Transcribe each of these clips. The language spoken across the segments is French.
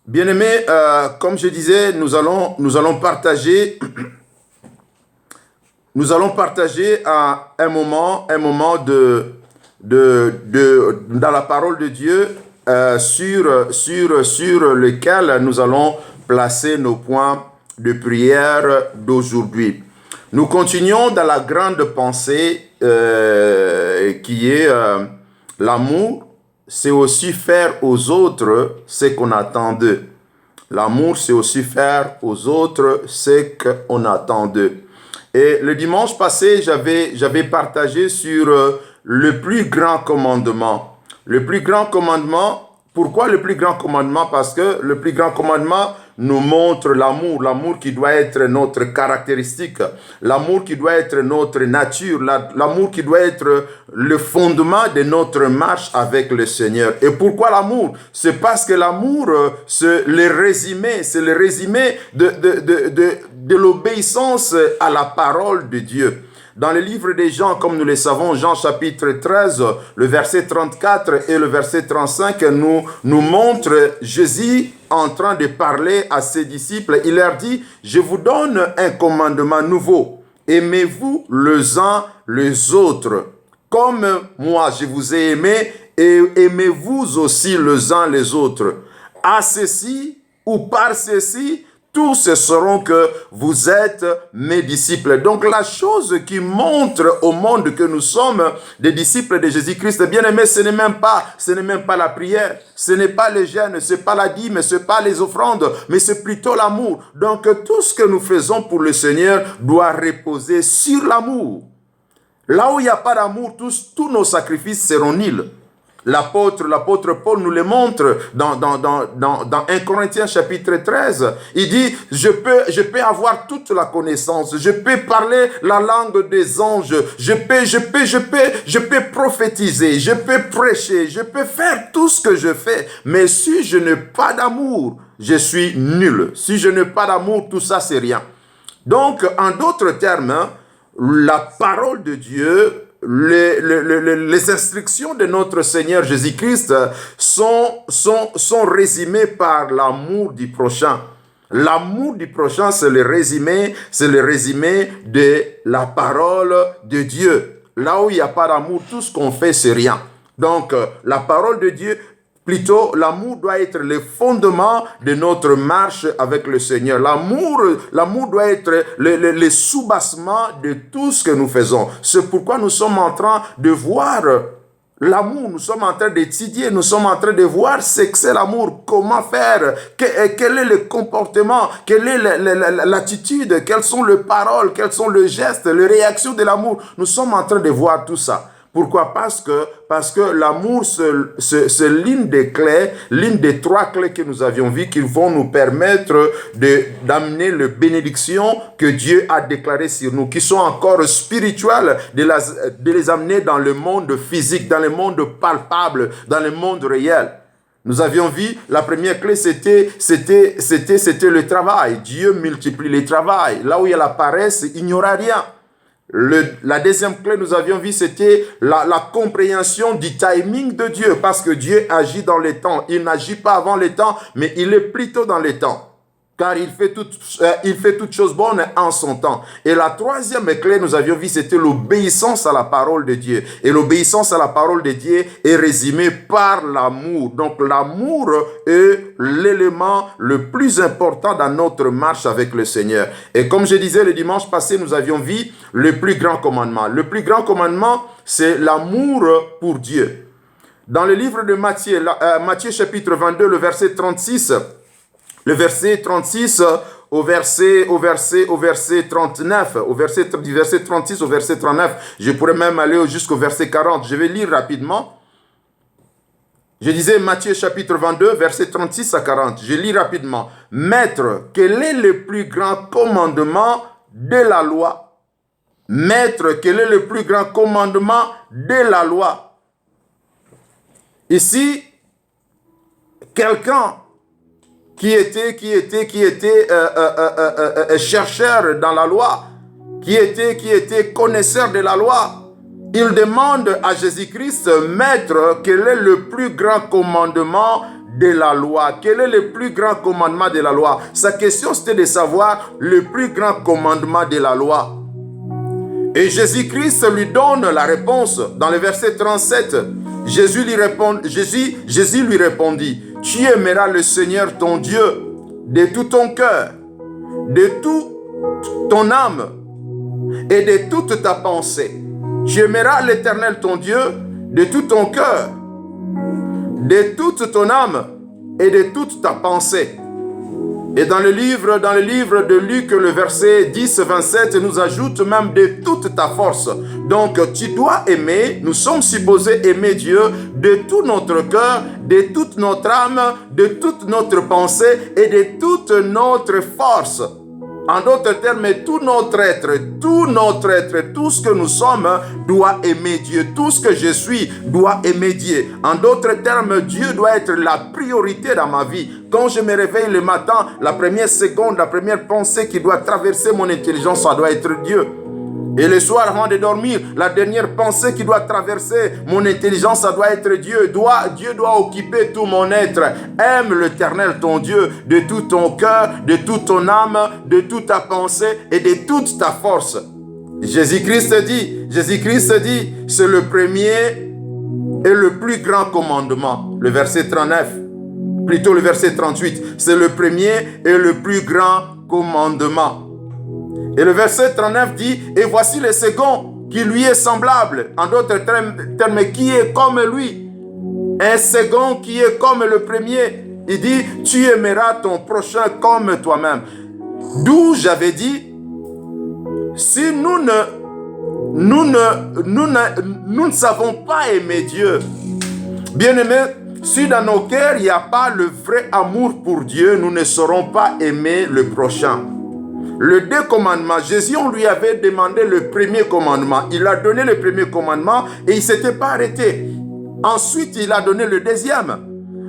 Bien-aimés, comme je disais, nous allons partager, un moment dans la parole de Dieu sur lequel nous allons placer nos points de prière d'aujourd'hui. Nous continuons dans la grande pensée qui est l'amour. C'est aussi faire aux autres ce qu'on attend d'eux. L'amour, c'est aussi faire aux autres ce qu'on attend d'eux. Et le dimanche passé, j'avais partagé sur le plus grand commandement. Le plus grand commandement, pourquoi le plus grand commandement? Parce que le plus grand commandement nous montre l'amour qui doit être notre caractéristique, l'amour qui doit être notre nature, l'amour qui doit être le fondement de notre marche avec le Seigneur. Et pourquoi l'amour? C'est parce que l'amour, c'est le résumé de l'obéissance à la parole de Dieu. Dans le livre des Jean, comme nous le savons, Jean chapitre 13, le verset 34 et le verset 35 nous montre Jésus en train de parler à ses disciples. Il leur dit, je vous donne un commandement nouveau. Aimez-vous les uns les autres. Comme moi je vous ai aimé, et aimez-vous aussi les uns les autres. À ceci ou par ceci, tous sauront que vous êtes mes disciples. Donc la chose qui montre au monde que nous sommes des disciples de Jésus-Christ, bien aimé, ce n'est même pas la prière, ce n'est pas les jeûnes, ce n'est pas la dîme, ce n'est pas les offrandes, mais c'est plutôt l'amour. Donc tout ce que nous faisons pour le Seigneur doit reposer sur l'amour. Là où il n'y a pas d'amour, tous nos sacrifices seront nuls. L'apôtre Paul nous le montre dans 1 Corinthiens chapitre 13. Il dit, je peux avoir toute la connaissance, je peux parler la langue des anges, je peux prophétiser, je peux prêcher, je peux faire tout ce que je fais. Mais si je n'ai pas d'amour, je suis nul. Si je n'ai pas d'amour, tout ça c'est rien. Donc, en d'autres termes, la parole de Dieu, les instructions de notre Seigneur Jésus-Christ sont résumées par l'amour du prochain. L'amour du prochain, c'est le résumé de la parole de Dieu. Là où il n'y a pas d'amour, tout ce qu'on fait, c'est rien. Donc, la parole de Dieu, plutôt, l'amour doit être le fondement de notre marche avec le Seigneur. L'amour doit être le soubassement de tout ce que nous faisons. C'est pourquoi nous sommes en train de voir l'amour, nous sommes en train d'étudier, nous sommes en train de voir ce que c'est l'amour, comment faire, quel est le comportement, quelle est l'attitude, quelles sont les paroles, quels sont les gestes, les réactions de l'amour. Nous sommes en train de voir tout ça. Pourquoi? Parce que l'amour, c'est l'une des clés, l'une des trois clés que nous avions vues qui vont nous permettre d'amener les bénédictions que Dieu a déclarées sur nous, qui sont encore spirituelles, de les amener dans le monde physique, dans le monde palpable, dans le monde réel. Nous avions vu, la première clé, c'était le travail. Dieu multiplie le travail. Là où il y a la paresse, il n'y aura rien. La deuxième clé, nous avions vu, c'était la compréhension du timing de Dieu, parce que Dieu agit dans les temps. Il n'agit pas avant les temps, mais il est plutôt dans les temps. Car il fait toutes choses bonnes en son temps. Et la troisième clé, nous avions vu, c'était l'obéissance à la parole de Dieu. Et l'obéissance à la parole de Dieu est résumée par l'amour. Donc l'amour est l'élément le plus important dans notre marche avec le Seigneur. Et comme je disais le dimanche passé, nous avions vu le plus grand commandement. Le plus grand commandement, c'est l'amour pour Dieu. Dans le livre de Matthieu, Matthieu chapitre 22, le verset 36, le verset 36 au verset 39, du verset 36 au verset 39, je pourrais même aller jusqu'au verset 40. Je vais lire rapidement. Je disais Matthieu chapitre 22, verset 36 à 40. Je lis rapidement. Maître, quel est le plus grand commandement de la loi? Maître, quel est le plus grand commandement de la loi? Ici, quelqu'un qui était chercheur dans la loi, qui était connaisseur de la loi, il demande à Jésus-Christ, Maître, quel est le plus grand commandement de la loi? Quel est le plus grand commandement de la loi? Sa question, c'était de savoir le plus grand commandement de la loi. Et Jésus-Christ lui donne la réponse dans le verset 37. Jésus lui répondit, « Tu aimeras le Seigneur ton Dieu de tout ton cœur, de toute ton âme et de toute ta pensée. Tu aimeras l'Éternel ton Dieu de tout ton cœur, de toute ton âme et de toute ta pensée. » Et dans le livre de Luc, le verset 10-27 nous ajoute même de toute ta force. Donc tu dois aimer, nous sommes supposés aimer Dieu de tout notre cœur, de toute notre âme, de toute notre pensée et de toute notre force. En d'autres termes, tout notre être, tout ce que nous sommes doit aimer Dieu. Tout ce que je suis doit aimer Dieu. En d'autres termes, Dieu doit être la priorité dans ma vie. Quand je me réveille le matin, la première seconde, la première pensée qui doit traverser mon intelligence, ça doit être Dieu. Et le soir, avant de dormir, la dernière pensée qui doit traverser mon intelligence, ça doit être Dieu. Dieu doit occuper tout mon être. Aime l'Éternel, ton Dieu, de tout ton cœur, de toute ton âme, de toute ta pensée et de toute ta force. Jésus-Christ dit, c'est le premier et le plus grand commandement. Le verset 39, plutôt le verset 38, c'est le premier et le plus grand commandement. Et le verset 39 dit, et voici le second qui lui est semblable. En d'autres termes, qui est comme lui. Un second qui est comme le premier. Il dit, tu aimeras ton prochain comme toi-même. D'où j'avais dit, si nous ne savons pas aimer Dieu, bien aimé, si dans nos cœurs il n'y a pas le vrai amour pour Dieu, nous ne saurons pas aimer le prochain. Le deux commandements, Jésus, on lui avait demandé le premier commandement. Il a donné le premier commandement et il ne s'était pas arrêté. Ensuite, il a donné le deuxième.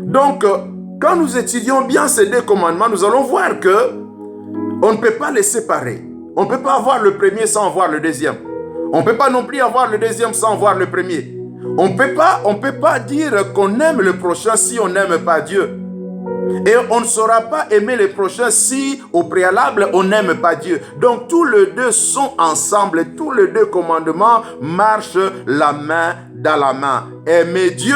Donc, quand nous étudions bien ces deux commandements, nous allons voir que on ne peut pas les séparer. On ne peut pas avoir le premier sans voir le deuxième. On ne peut pas non plus avoir le deuxième sans voir le premier. On ne peut pas dire qu'on aime le prochain si on n'aime pas Dieu. Et on ne saura pas aimer les prochains si, au préalable, on n'aime pas Dieu. Donc, tous les deux sont ensemble. Tous les deux commandements marchent la main dans la main. Aimer Dieu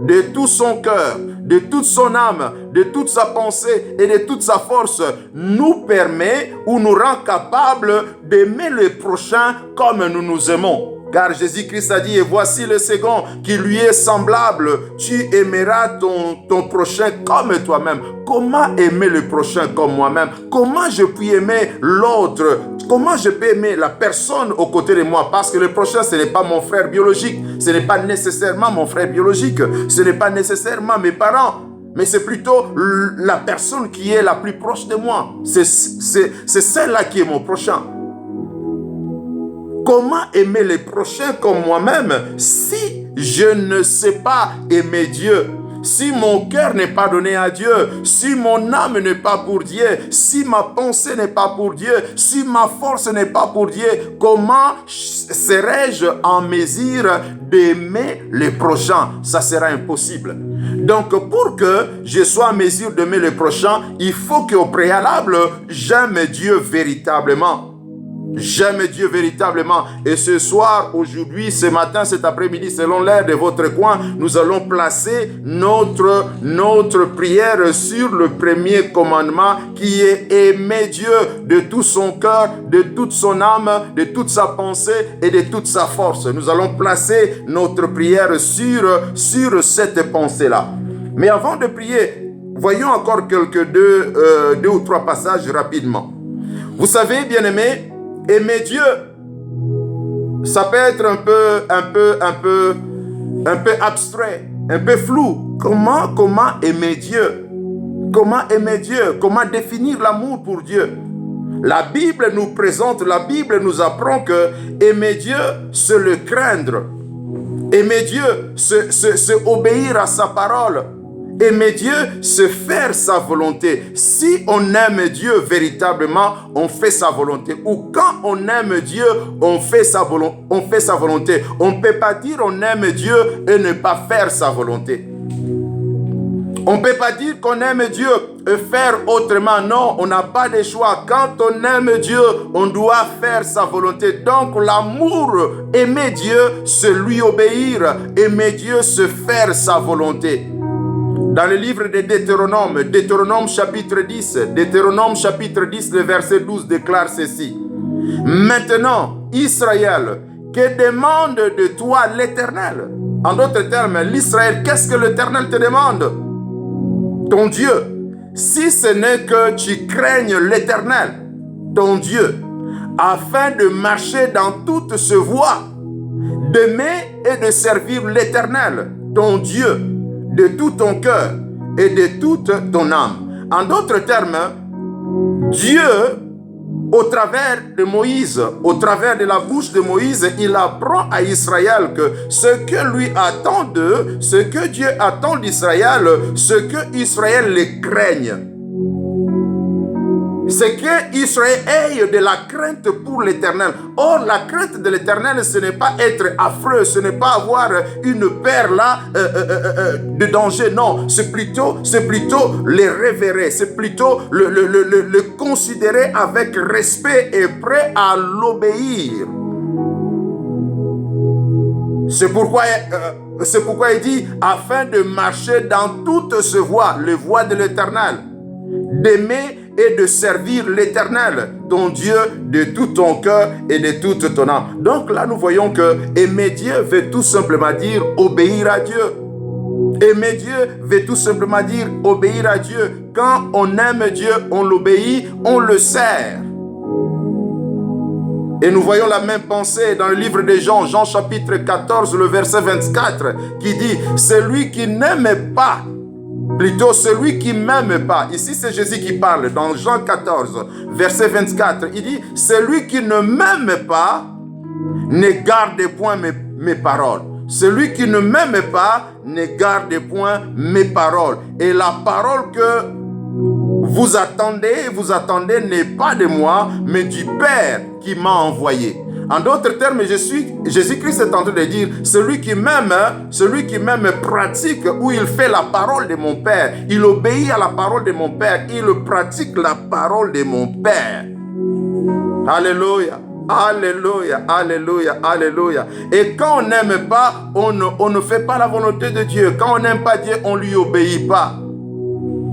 de tout son cœur, de toute son âme, de toute sa pensée et de toute sa force nous permet ou nous rend capables d'aimer le prochain comme nous nous aimons. Car Jésus-Christ a dit, et voici le second qui lui est semblable. Tu aimeras ton prochain comme toi-même. Comment aimer le prochain comme moi-même? Comment je puis aimer l'autre? Comment je peux aimer la personne aux côtés de moi? Parce que le prochain, ce n'est pas mon frère biologique. Ce n'est pas nécessairement mon frère biologique. Ce n'est pas nécessairement mes parents. Mais c'est plutôt la personne qui est la plus proche de moi. C'est celle-là qui est mon prochain. Comment aimer les prochains comme moi-même si je ne sais pas aimer Dieu? Si mon cœur n'est pas donné à Dieu, si mon âme n'est pas pour Dieu, si ma pensée n'est pas pour Dieu, si ma force n'est pas pour Dieu, comment serai-je en mesure d'aimer les prochains? Ça sera impossible. Donc, pour que je sois en mesure d'aimer les prochains, il faut qu'au préalable, j'aime Dieu véritablement. J'aime Dieu véritablement. Et ce soir, aujourd'hui, ce matin, cet après-midi, selon l'heure de votre coin, nous allons placer notre prière sur le premier commandement qui est aimer Dieu de tout son cœur, de toute son âme, de toute sa pensée et de toute sa force. Nous allons placer notre prière sur cette pensée-là. Mais avant de prier, voyons encore deux ou trois passages rapidement. Vous savez, bien-aimés, aimer Dieu, ça peut être un peu abstrait, un peu flou. Comment aimer Dieu? Comment aimer Dieu? Comment définir l'amour pour Dieu? La Bible nous présente, la Bible nous apprend que aimer Dieu, c'est le craindre. Aimer Dieu, c'est obéir à sa parole. Aimer Dieu, c'est faire sa volonté. Si on aime Dieu véritablement, on fait sa volonté. Ou quand on aime Dieu, on fait sa volonté. On ne peut pas dire on aime Dieu et ne pas faire sa volonté. On ne peut pas dire qu'on aime Dieu et faire autrement. Non, on n'a pas de choix. Quand on aime Dieu, on doit faire sa volonté. Donc l'amour, aimer Dieu, c'est lui obéir. Aimer Dieu, c'est faire sa volonté. Dans le livre de Deutéronome, Deutéronome chapitre 10, le verset 12 déclare ceci. Maintenant, Israël, que demande de toi l'Éternel? En d'autres termes, l'Israël, qu'est-ce que l'Éternel te demande? Ton Dieu. Si ce n'est que tu craignes l'Éternel, ton Dieu, afin de marcher dans toutes ses voies, d'aimer et de servir l'Éternel, ton Dieu, de tout ton cœur et de toute ton âme. En d'autres termes, Dieu, au travers de Moïse, au travers de la bouche de Moïse, il apprend à Israël que ce que lui attend d'eux, ce que Dieu attend d'Israël, ce que Israël les craigne. C'est que Israël ait de la crainte pour l'Éternel. Or, la crainte de l'Éternel, ce n'est pas être affreux, ce n'est pas avoir une peur là de danger. Non, c'est plutôt les révérer, c'est plutôt le considérer avec respect et prêt à l'obéir. C'est pourquoi il dit, afin de marcher dans toutes ses voies, les voies de l'Éternel, d'aimer et de servir l'Éternel, ton Dieu, de tout ton cœur et de toute ton âme. Donc là, nous voyons que aimer Dieu veut tout simplement dire obéir à Dieu. Aimer Dieu veut tout simplement dire obéir à Dieu. Quand on aime Dieu, on l'obéit, on le sert. Et nous voyons la même pensée dans le livre de Jean, Jean chapitre 14, le verset 24, qui dit « Celui qui n'aime pas » plutôt celui qui ne m'aime pas. Ici, c'est Jésus qui parle dans Jean 14, verset 24. Il dit, celui qui ne m'aime pas ne garde point mes paroles. Celui qui ne m'aime pas ne garde point mes paroles. Et la parole que vous attendez n'est pas de moi, mais du Père qui m'a envoyé. En d'autres termes, Jésus-Christ est en train de dire, celui qui m'aime pratique ou il fait la parole de mon Père. Il obéit à la parole de mon Père. Il pratique la parole de mon Père. Alléluia. Alléluia, alléluia, alléluia. Et quand on n'aime pas, on ne fait pas la volonté de Dieu. Quand on n'aime pas Dieu, on ne lui obéit pas.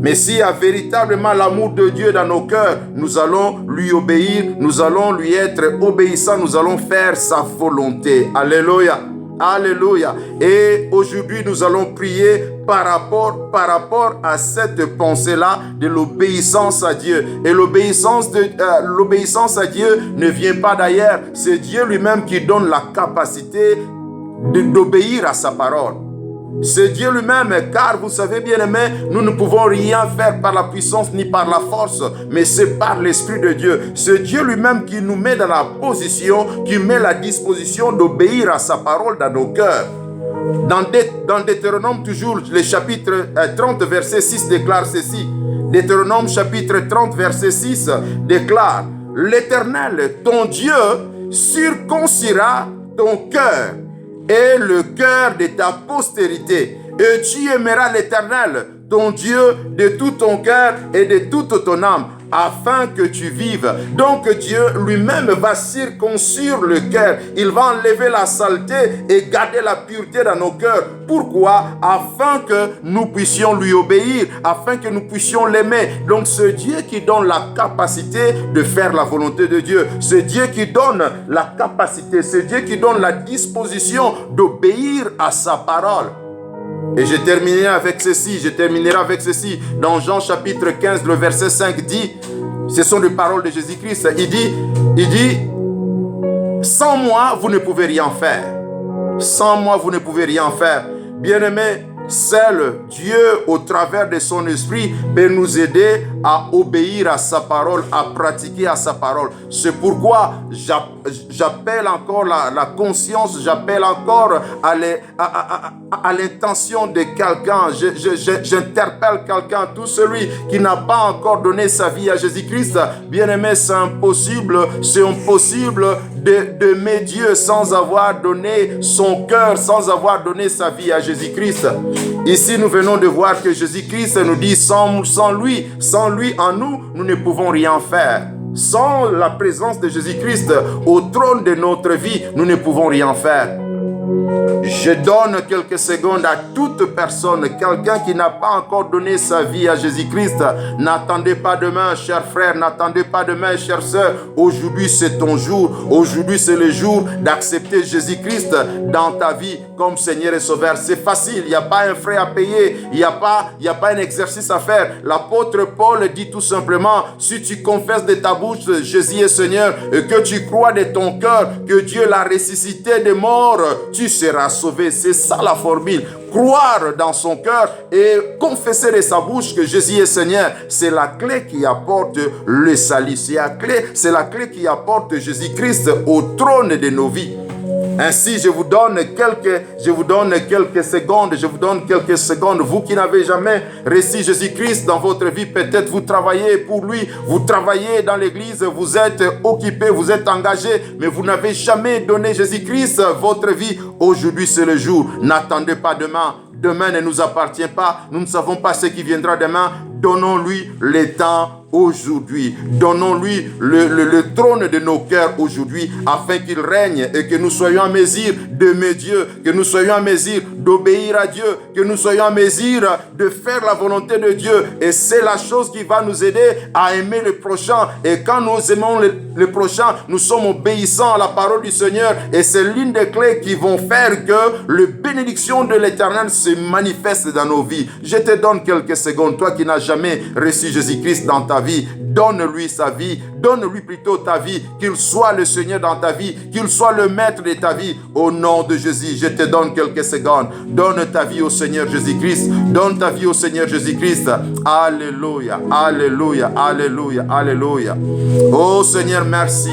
Mais s'il y a véritablement l'amour de Dieu dans nos cœurs, nous allons lui obéir, nous allons lui être obéissants, nous allons faire sa volonté. Alléluia, alléluia. Et aujourd'hui, nous allons prier par rapport à cette pensée-là de l'obéissance à Dieu. Et l'obéissance à Dieu ne vient pas d'ailleurs. C'est Dieu lui-même qui donne la capacité d'obéir à sa parole. C'est Dieu lui-même, car vous savez bien aimé, nous ne pouvons rien faire par la puissance ni par la force, mais c'est par l'Esprit de Dieu. C'est Dieu lui-même qui nous met dans la position, qui met la disposition d'obéir à sa parole dans nos cœurs. Dans Deutéronome, toujours, le chapitre 30, verset 6 déclare ceci. Deutéronome, chapitre 30, verset 6 déclare, « L'Éternel, ton Dieu, circoncira ton cœur et le cœur de ta postérité, et tu aimeras l'Éternel, ton Dieu, de tout ton cœur et de toute ton âme, afin que tu vives. » Donc Dieu lui-même va circoncire le cœur. Il va enlever la saleté et garder la pureté dans nos cœurs. Pourquoi? Afin que nous puissions lui obéir, afin que nous puissions l'aimer. Donc c'est Dieu qui donne la capacité de faire la volonté de Dieu. C'est Dieu qui donne la capacité, c'est Dieu qui donne la disposition d'obéir à sa parole. Et je terminerai avec ceci, dans Jean chapitre 15, le verset 5 dit, ce sont les paroles de Jésus-Christ, il dit, sans moi, vous ne pouvez rien faire. Sans moi, vous ne pouvez rien faire. Bien-aimés, seul Dieu, au travers de son esprit, peut nous aider à obéir à sa parole, à pratiquer à sa parole. C'est pourquoi j'appelle encore la conscience, j'appelle encore à l'intention de quelqu'un. J'interpelle quelqu'un, tout celui qui n'a pas encore donné sa vie à Jésus-Christ. Bien-aimé, c'est impossible d'aimer Dieu sans avoir donné son cœur, sans avoir donné sa vie à Jésus-Christ. Ici, nous venons de voir que Jésus-Christ nous dit, sans lui en nous, nous ne pouvons rien faire. Sans la présence de Jésus-Christ au trône de notre vie, nous ne pouvons rien faire. Je donne quelques secondes à toute personne, quelqu'un qui n'a pas encore donné sa vie à Jésus-Christ. N'attendez pas demain, chers frères, n'attendez pas demain, chères sœurs. Aujourd'hui, c'est ton jour. Aujourd'hui, c'est le jour d'accepter Jésus-Christ dans ta vie comme Seigneur et Sauveur. C'est facile, il n'y a pas un frais à payer, il n'y a pas un exercice à faire. L'apôtre Paul dit tout simplement, si tu confesses de ta bouche Jésus est Seigneur et que tu crois de ton cœur que Dieu l'a ressuscité des morts, tu seras sauvé. C'est ça la formule. Croire dans son cœur et confesser de sa bouche que Jésus est Seigneur, c'est la clé qui apporte le salut. C'est la clé qui apporte Jésus-Christ au trône de nos vies. Ainsi, je vous donne quelques secondes. Vous qui n'avez jamais reçu Jésus-Christ dans votre vie, peut-être vous travaillez pour lui, vous travaillez dans l'église, vous êtes occupé, vous êtes engagé, mais vous n'avez jamais donné Jésus-Christ votre vie. Aujourd'hui, c'est le jour. N'attendez pas demain. Demain ne nous appartient pas. Nous ne savons pas ce qui viendra demain. Donnons-lui le temps aujourd'hui. Donnons-lui le trône de nos cœurs aujourd'hui afin qu'il règne et que nous soyons en mesure d'aimer Dieu, que nous soyons en mesure d'obéir à Dieu, que nous soyons en mesure de faire la volonté de Dieu. Et c'est la chose qui va nous aider à aimer le prochain. Et quand nous aimons le prochain, nous sommes obéissants à la parole du Seigneur. Et c'est l'une des clés qui vont faire que la bénédiction de l'Éternel se manifeste dans nos vies. Je te donne quelques secondes. Toi qui n'as jamais reçu Jésus-Christ dans ta vie, donne-lui sa vie, donne-lui plutôt ta vie, qu'il soit le Seigneur dans ta vie, qu'il soit le maître de ta vie, au nom de Jésus. Je te donne quelques secondes. Donne ta vie au Seigneur Jésus-Christ, donne ta vie au Seigneur Jésus-Christ. Alléluia, alléluia, alléluia, alléluia. Oh Seigneur, merci.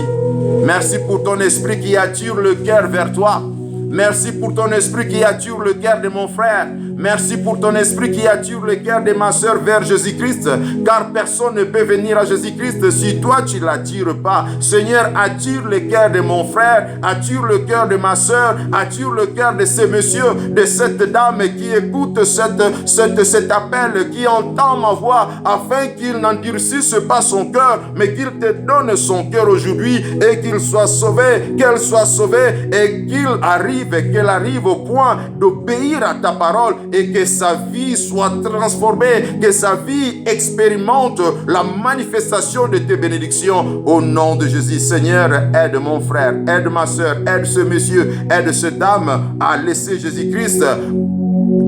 Merci pour ton esprit qui attire le cœur vers toi. Merci pour ton esprit qui attire le cœur de mon frère. Merci pour ton esprit qui attire le cœur de ma soeur vers Jésus-Christ. Car personne ne peut venir à Jésus-Christ si toi tu ne l'attires pas. Seigneur, attire le cœur de mon frère, attire le cœur de ma soeur, attire le cœur de ce monsieur, de cette dame qui écoute cet appel, qui entend ma voix, afin qu'il n'endurcisse pas son cœur, mais qu'il te donne son cœur aujourd'hui et qu'il soit sauvé, qu'elle soit sauvée et qu'elle arrive au point d'obéir à ta parole et que sa vie soit transformée, que sa vie expérimente la manifestation de tes bénédictions au nom de Jésus. Seigneur, aide mon frère, aide ma soeur, aide ce monsieur, aide cette dame à laisser Jésus-Christ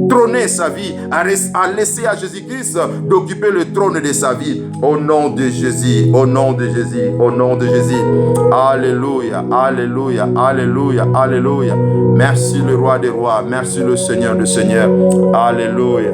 trôner sa vie, à laisser à Jésus-Christ d'occuper le trône de sa vie. Au nom de Jésus, au nom de Jésus, au nom de Jésus. Alléluia, alléluia, alléluia, alléluia. Merci le roi des rois, merci le Seigneur des seigneurs. Alléluia.